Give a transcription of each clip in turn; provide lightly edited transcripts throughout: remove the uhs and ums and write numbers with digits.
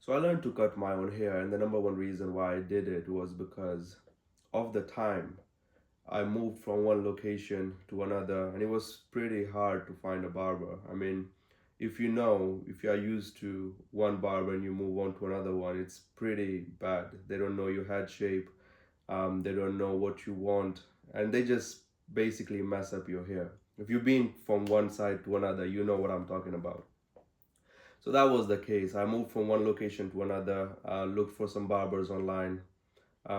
So I learned to cut my own hair, and the number one reason why I did it was because of the time. I moved from one location to another, and it was pretty hard to find a barber. I mean, if you are used to one barber and you move on to another one, it's pretty bad. They don't know your head shape, they don't know what you want, and they just basically mess up your hair. If you've been from one side to another, you know what I'm talking about. So that was the case. I moved from one location to another, looked for some barbers online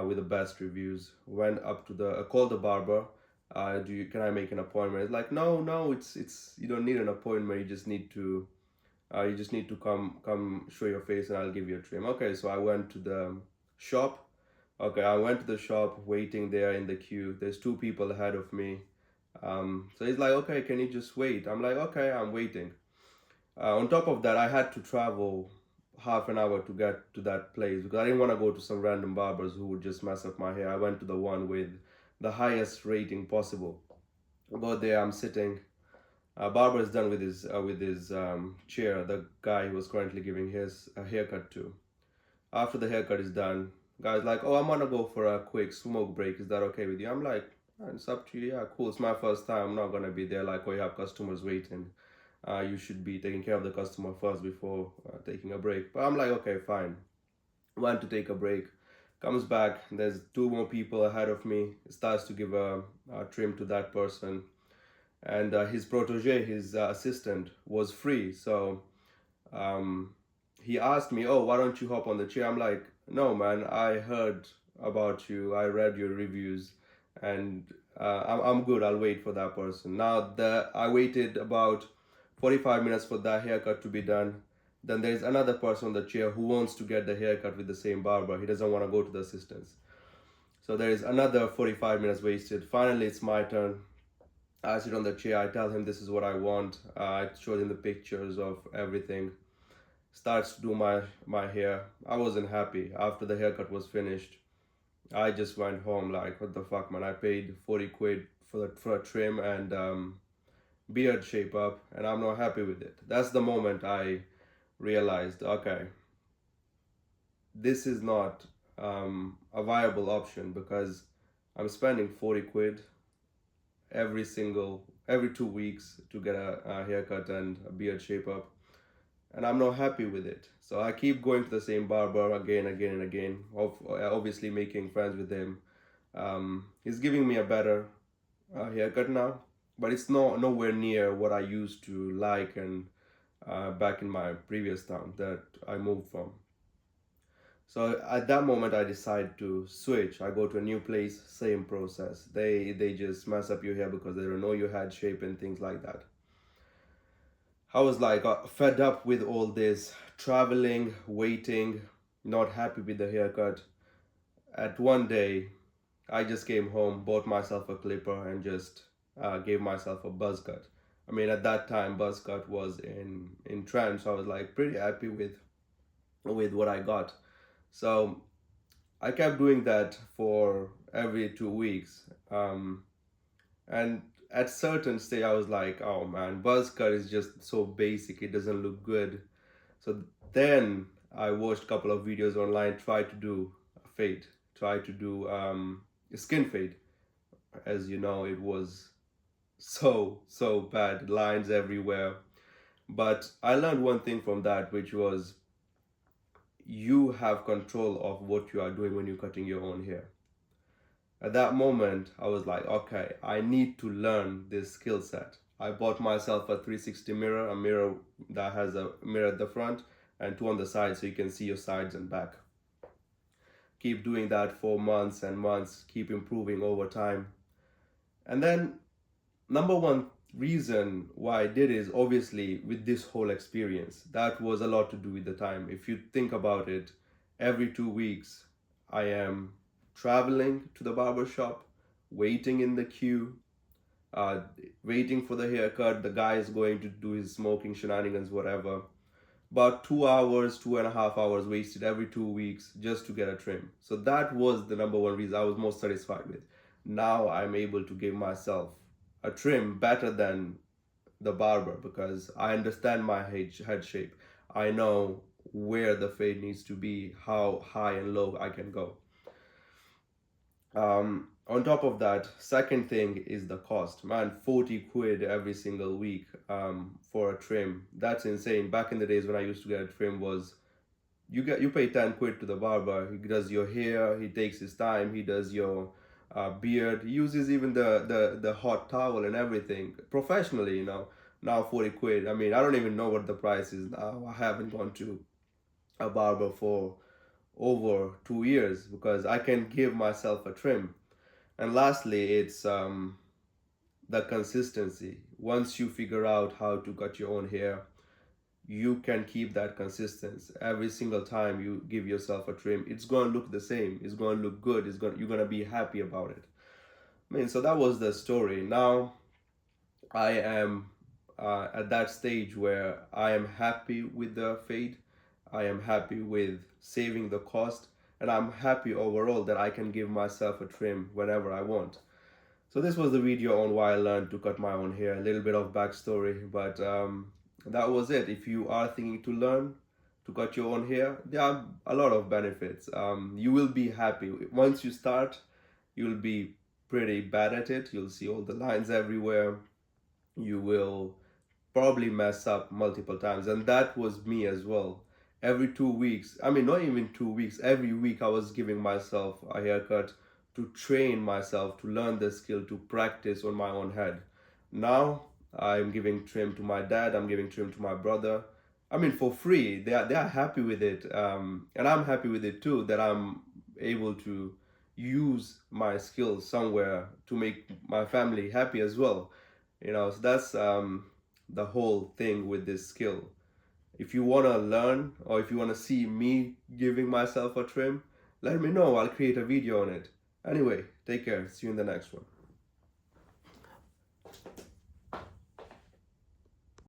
with the best reviews. Went up to the called the barber. Can I make an appointment? It's like no, it's you don't need an appointment. You just need to come show your face and I'll give you a trim. Okay, so I went to the shop. Okay, I went to the shop, waiting there in the queue. There's two people ahead of me. So he's like, okay, can you just wait? I'm like, okay, I'm waiting. On top of that, I had to travel half an hour to get to that place because I didn't want to go to some random barbers who would just mess up my hair. I went to the one with the highest rating possible. About there, I'm sitting. Barber is done with his chair. The guy he was currently giving his haircut to. After the haircut is done, guy's like, "Oh, I'm gonna go for a quick smoke break. Is that okay with you?" I'm like, "It's up to you. Yeah, cool. It's my first time. I'm not gonna be there like, oh, you have customers waiting. You should be taking care of the customer first before taking a break." But I'm like, okay, fine. Went to take a break. Comes back. There's two more people ahead of me. Starts to give a trim to that person, and his protege, his assistant, was free. So um, he asked me, "Oh, why don't you hop on the chair?" I'm like, "No, man. I heard about you. I read your reviews, and I'm good. I'll wait for that person." Now, I waited about 45 minutes for that haircut to be done. Then there's another person on the chair who wants to get the haircut with the same barber. He doesn't want to go to the assistants. So there is another 45 minutes wasted. Finally, it's my turn. I sit on the chair. I tell him this is what I want. I showed him the pictures of everything. Starts to do my hair. I wasn't happy after the haircut was finished. I just went home like, what the fuck, man? I paid 40 quid for a trim and beard shape up, and I'm not happy with it. That's the moment I realized, okay, this is not a viable option because I'm spending 40 quid every 2 weeks to get a haircut and a beard shape up, and I'm not happy with it. So I keep going to the same barber again and again, obviously making friends with him. He's giving me a better haircut now, but it's nowhere near what I used to like and back in my previous town that I moved from. So at that moment, I decide to switch. I go to a new place, same process. They just mess up your hair because they don't know your head shape and things like that. I was like fed up with all this traveling, waiting, not happy with the haircut. At one day, I just came home, bought myself a clipper, and just gave myself a buzz cut. I mean, at that time, buzz cut was in trend, so I was like pretty happy with what I got. So I kept doing that for every 2 weeks, and at certain stage, I was like, "Oh man, buzz cut is just so basic; it doesn't look good." So then I watched a couple of videos online, tried to do a fade, tried to do a skin fade. As you know, it was so bad, lines everywhere. But I learned one thing from that, which was you have control of what you are doing when you're cutting your own hair. At that moment, I was like, okay, I need to learn this skill set. I bought myself a 360 mirror, a mirror that has a mirror at the front and two on the side so you can see your sides and back. Keep doing that for months and months, keep improving over time. And then, number one reason why I did is obviously with this whole experience. That was a lot to do with the time. If you think about it, every 2 weeks, I am traveling to the barber shop, waiting in the queue, uh, waiting for the haircut. The guy is going to do his smoking shenanigans, whatever. About 2 hours, 2.5 hours wasted every 2 weeks just to get a trim. So that was the number one reason I was most satisfied with. Now I'm able to give myself a trim better than the barber because I understand my head shape. I know where the fade needs to be, how high and low I can go. On top of that, second thing is the cost. Man, 40 quid every single week for a trim. That's insane. Back in the days when I used to get a trim was you pay 10 quid to the barber. He does your hair, he takes his time, he does your beard, he uses even the hot towel and everything professionally, you know. Now 40 quid. I mean, I don't even know what the price is now. I haven't gone to a barber for over 2 years because I can give myself a trim. And lastly, it's the consistency. Once you figure out how to cut your own hair, you can keep that consistency. Every single time you give yourself a trim, it's going to look the same. It's going to look good. You're going to be happy about it. I mean, so that was the story. Now I am at that stage where I am happy with the fade. I am happy with saving the cost, and I'm happy overall that I can give myself a trim whenever I want. So this was the video on why I learned to cut my own hair. A little bit of backstory, but that was it. If you are thinking to learn to cut your own hair, there are a lot of benefits. You will be happy once you start. You'll be pretty bad at it. You'll see all the lines everywhere. You will probably mess up multiple times, and that was me as well. Every 2 weeks, I mean, not even 2 weeks, every week I was giving myself a haircut to train myself to learn the skill to practice on my own head. Now I'm giving trim to my dad, I'm giving trim to my brother. I mean, for free. They are happy with it, and I'm happy with it too, that I'm able to use my skills somewhere to make my family happy as well. You know, so that's the whole thing with this skill. If you want to learn, or if you want to see me giving myself a trim, let me know. I'll create a video on it. Anyway, take care. See you in the next one.